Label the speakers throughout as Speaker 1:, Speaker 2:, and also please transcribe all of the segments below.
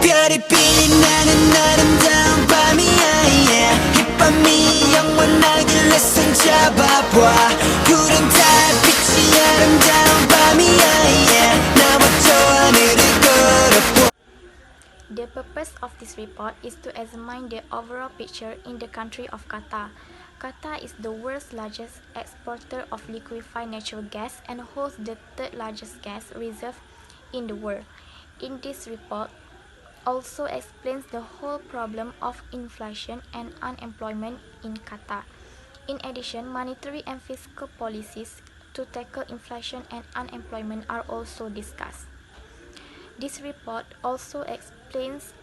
Speaker 1: 별이 빛나는 아름다운 밤이야 yeah. 이 밤이 영원하길래 손잡아봐 푸른 달빛이 아름다운 밤이야 yeah. 나와 저 하늘을 걸어보.
Speaker 2: The purpose of this report is to examine the overall picture in the country of Qatar. Qatar is the world's largest exporter of liquefied natural gas and holds the third largest gas reserve in the world. In this report, also explains the whole problem of inflation and unemployment in Qatar. In addition, monetary and fiscal policies to tackle inflation and unemployment are also discussed. This report also explains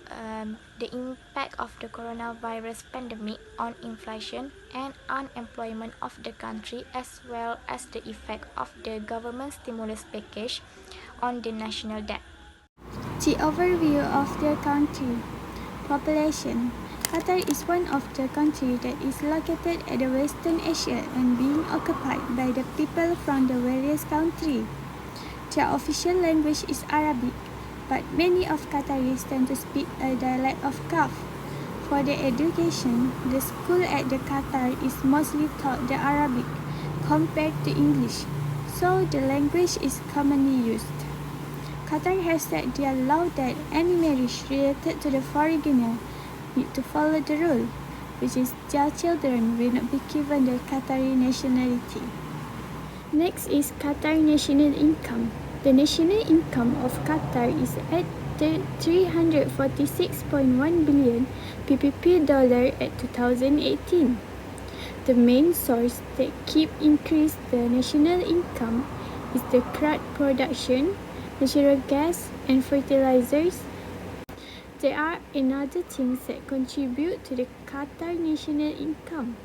Speaker 2: the impact of the coronavirus pandemic on inflation and unemployment of the country, as well as the effect of the government stimulus package on the national debt.
Speaker 3: The overview of the country. Population. Qatar is one of the countries that is located at the Western Asia and being occupied by the people from the various countries. Their official language is Arabic, but many of Qataris tend to speak a dialect of Gulf. For the education, the school at the Qatar is mostly taught the Arabic compared to English, so the language is commonly used. Qatar has set their law that any marriage related to the foreigner need to follow the rule, which is their children will not be given the Qatari nationality. Next is Qatar national income. The national income of Qatar is at 346.1 billion PPP dollar at 2018. The main source that keep increase the national income is the crude production, natural gas, and fertilizers. There are another things that contribute to the Qatar national income,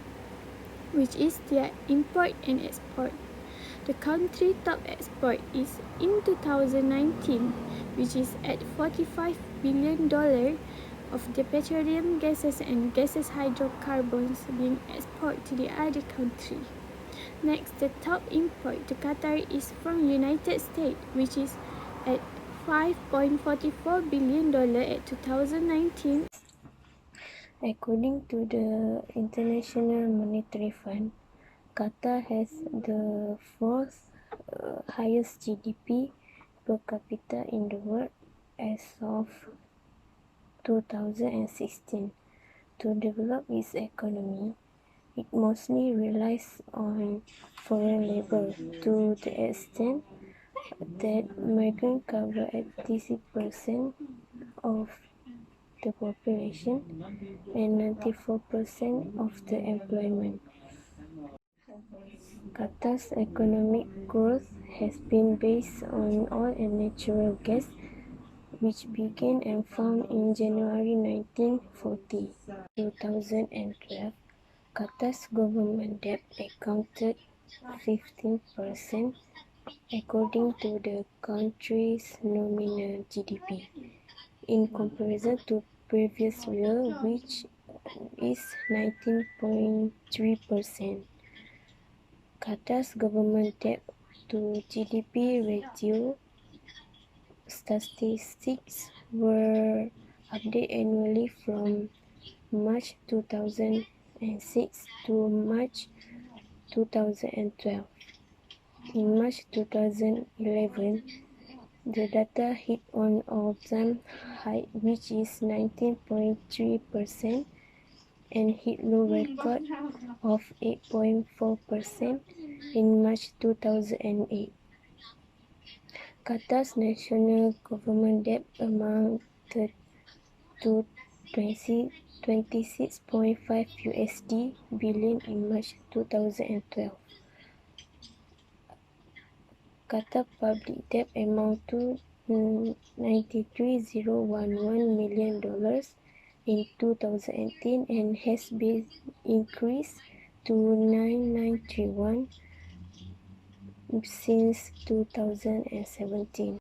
Speaker 3: which is their import and export. The country top export is in 2019, which is at $45 billion of the petroleum gases and gaseous hydrocarbons being exported to the other country. Next, the top import to Qatar is from United States, which is at $5.44 billion at 2019.
Speaker 4: According to the International Monetary Fund, Qatar has the fourth highest GDP per capita in the world as of 2016. To develop its economy, it mostly relies on foreign labor to the extent that migrants cover 80% of the population and 94% of the employment. Qatar's economic growth has been based on oil and natural gas, which began and found in January 1940. In 2012, Qatar's government debt accounted 15% according to the country's nominal GDP, in comparison to previous year, which is 19.3%. Qatar's government debt to GDP ratio statistics were updated annually from March 2006 to March 2012. In March 2011, the data hit an all-time high, which is 19.3%, and hit low record of 8.4% in March 2008. Qatar's national government debt amounted to 26.5 USD billion in March 2012. Qatar public debt amount to $93,011 million in 2018 and has been increased to 9931 since 2017.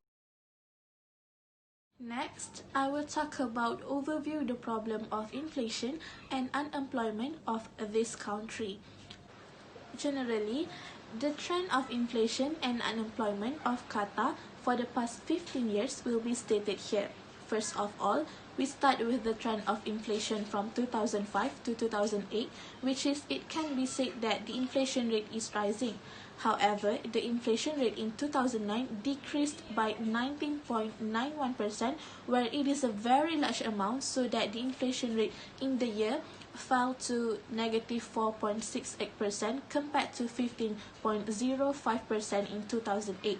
Speaker 5: Next, I will talk about overview the problem of inflation and unemployment of this country. Generally, the trend of inflation and unemployment of Qatar for the past 15 years will be stated here. First of all, we start with the trend of inflation from 2005 to 2008, which is it can be said that the inflation rate is rising. However, the inflation rate in 2009 decreased by 19.91%, where it is a very large amount, so that the inflation rate in the year fell to negative 4.68% compared to 15.05% in 2008.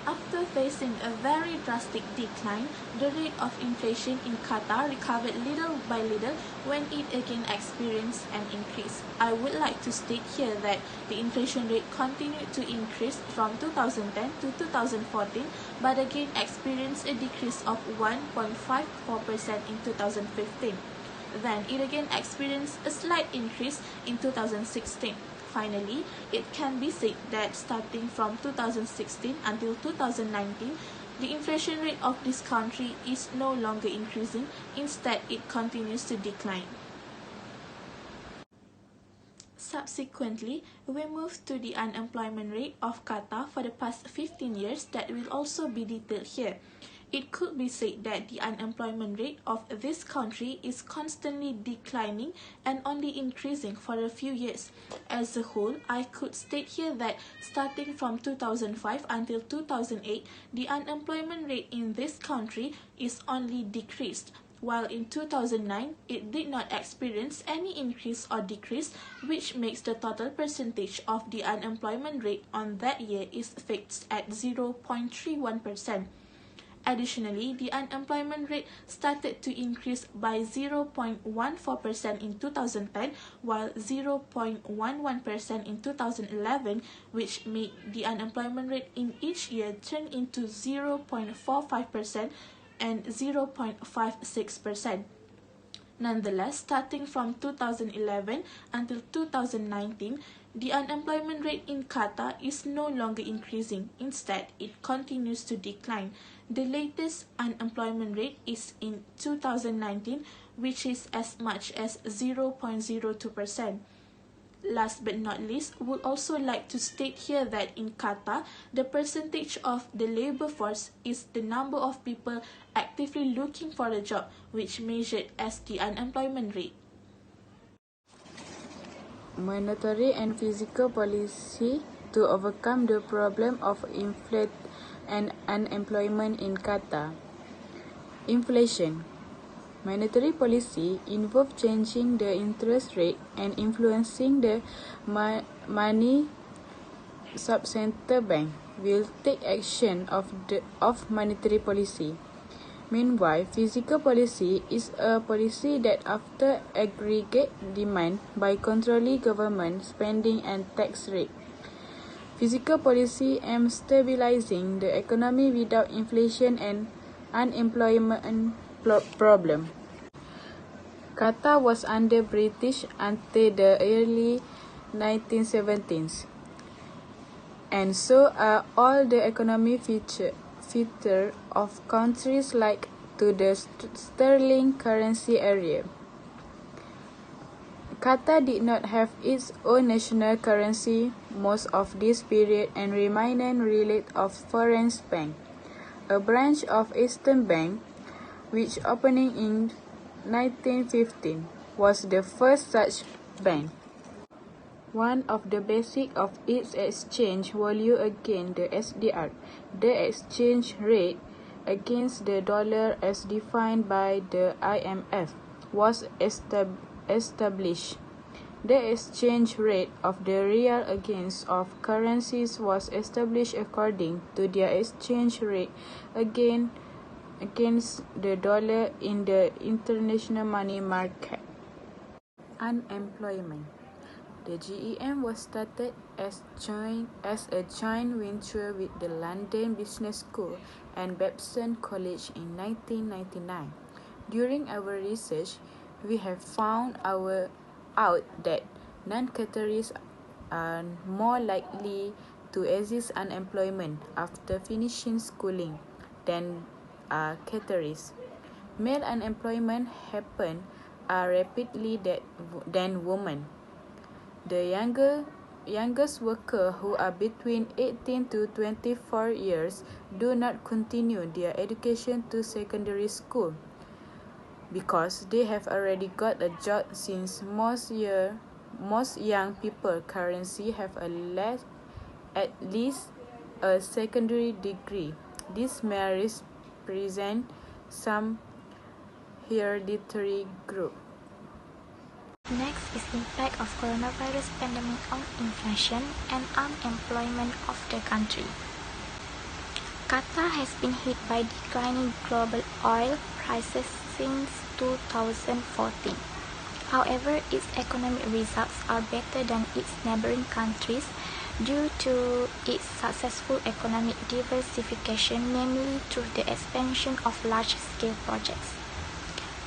Speaker 5: After facing a very drastic decline, the rate of inflation in Qatar recovered little by little when it again experienced an increase. I would like to state here that the inflation rate continued to increase from 2010 to 2014, but again experienced a decrease of 1.54% in 2015. Then it again experienced a slight increase in 2016. Finally, it can be said that starting from 2016 until 2019, the inflation rate of this country is no longer increasing, instead it continues to decline. Subsequently, we move to the unemployment rate of Qatar for the past 15 years that will also be detailed here. It could be said that the unemployment rate of this country is constantly declining and only increasing for a few years. As a whole, I could state here that starting from 2005 until 2008, the unemployment rate in this country is only decreased, while in 2009, it did not experience any increase or decrease, which makes the total percentage of the unemployment rate on that year is fixed at 0.31%. Additionally, the unemployment rate started to increase by 0.14% in 2010, while 0.11% in 2011, which made the unemployment rate in each year turn into 0.45% and 0.56%. Nonetheless, starting from 2011 until 2019, the unemployment rate in Qatar is no longer increasing. Instead, it continues to decline. The latest unemployment rate is in 2019, which is as much as 0.02%. Last but not least, would also like to state here that in Qatar, the percentage of the labor force is the number of people actively looking for a job, which measured as the unemployment rate.
Speaker 6: Monetary and fiscal policy to overcome the problem of inflation and unemployment in Qatar. Inflation. Monetary policy involves changing the interest rate and influencing the money. Subcenter bank will take action of monetary policy. Meanwhile, fiscal policy is a policy that after aggregate demand by controlling government spending and tax rate. Fiscal policy aims stabilizing the economy without inflation and unemployment problem. Qatar was under British until the early 1970s, and so are all the economic features of countries like to the sterling currency area. Qatar did not have its own national currency most of this period and remained related of foreign bank, a branch of Eastern Bank, which opening in 1915 was the first such bank. One of the basics of its exchange value against the SDR, the exchange rate against the dollar as defined by the IMF, was established. The exchange rate of the real against of currencies was established according to their exchange rate against the dollar in the international money market. Unemployment. The GEM was started as a joint venture with the London Business School and Babson College in 1999. During our research, we have found out that non-Qataris are more likely to exist unemployment after finishing schooling than Qataris. Male unemployment happens rapidly than women. The younger youngest workers who are between 18 to 24 years do not continue their education to secondary school because they have already got a job, since most young people currently have at least a secondary degree. This may represent some hereditary group.
Speaker 2: Next is impact of coronavirus pandemic on inflation and unemployment of the country. Qatar has been hit by declining global oil prices since 2014. However, its economic results are better than its neighboring countries due to its successful economic diversification, namely through the expansion of large-scale projects.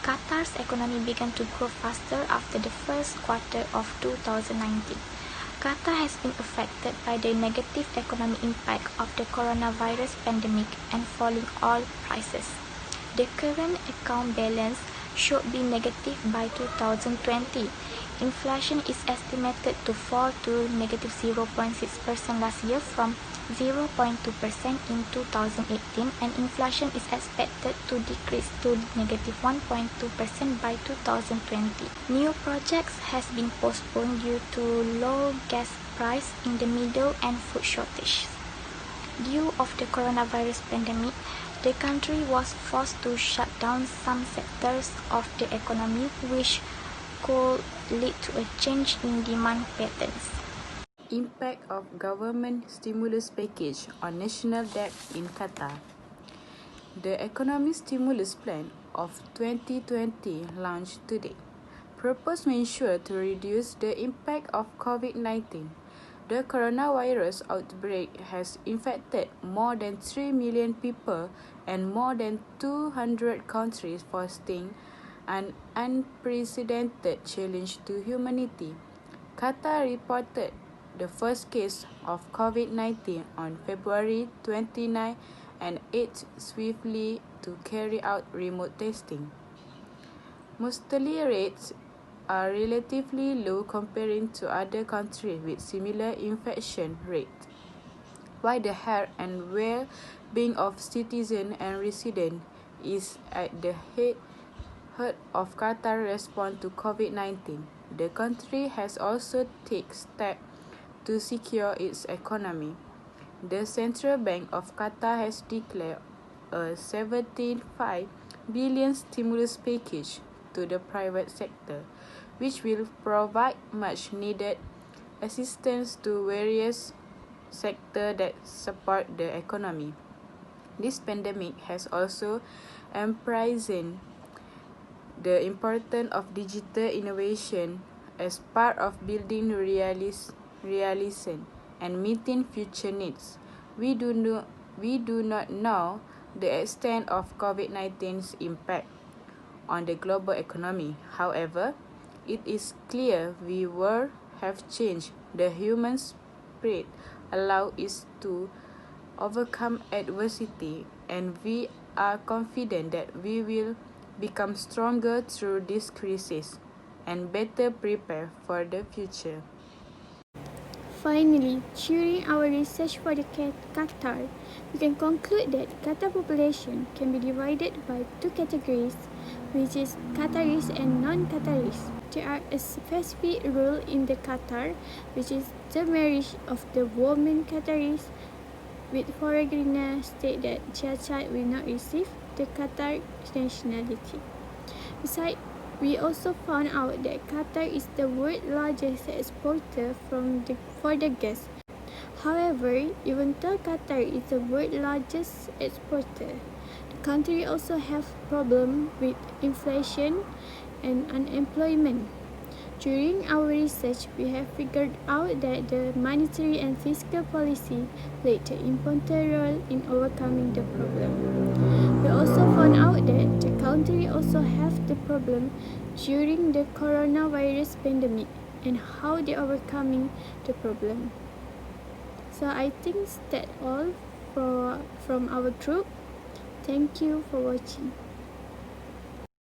Speaker 2: Qatar's economy began to grow faster after the first quarter of 2019. Qatar has been affected by the negative economic impact of the coronavirus pandemic and falling oil prices. The current account balance should be negative by 2020. Inflation is estimated to fall to negative 0.6% last year from 0.2% in 2018, and inflation is expected to decrease to negative 1.2% by 2020. New projects has been postponed due to low gas price in the Middle and food shortage. Due of the coronavirus pandemic, the country was forced to shut down some sectors of the economy, which could lead to a change in demand patterns.
Speaker 6: Impact of government stimulus package on national debt in Qatar. The economic stimulus plan of 2020 launched today proposed measures to reduce the impact of COVID-19. The coronavirus outbreak has infected more than 3 million people and more than 200 countries, forcing an unprecedented challenge to humanity. Qatar reported the first case of COVID-19 on February 29 and acted swiftly to carry out remote testing. Mortality rates are relatively low compared to other countries with similar infection rates, while the health and well-being of citizens and residents is at the heart of Qatar's response to COVID-19. The country has also taken steps to secure its economy. The Central Bank of Qatar has declared a 75 billion stimulus package to the private sector, which will provide much-needed assistance to various sectors that support the economy. This pandemic has also emphasized the importance of digital innovation as part of building realism and meeting future needs. We do not know the extent of COVID-19's impact on the global economy. However, it is clear we will have changed the human spirit, allow us to overcome adversity, and we are confident that we will become stronger through this crisis and better prepared for the future.
Speaker 3: Finally, during our research for the Qatar, we can conclude that Qatar population can be divided by two categories, which is Qataris and non-Qataris. There are a specific rule in the Qatar, which is the marriage of the woman Qataris with foreigner state that their child will not receive the Qatar nationality. Besides, we also found out that Qatar is the world's largest exporter for the gas. However, even though Qatar is the world's largest exporter, the country also has problems with inflation and unemployment. During our research, we have figured out that the monetary and fiscal policy played an important role in overcoming the problem. We also found out that the country also has the problem during the coronavirus pandemic and how they are overcoming the problem. So I think that's all from our group. Thank you for watching.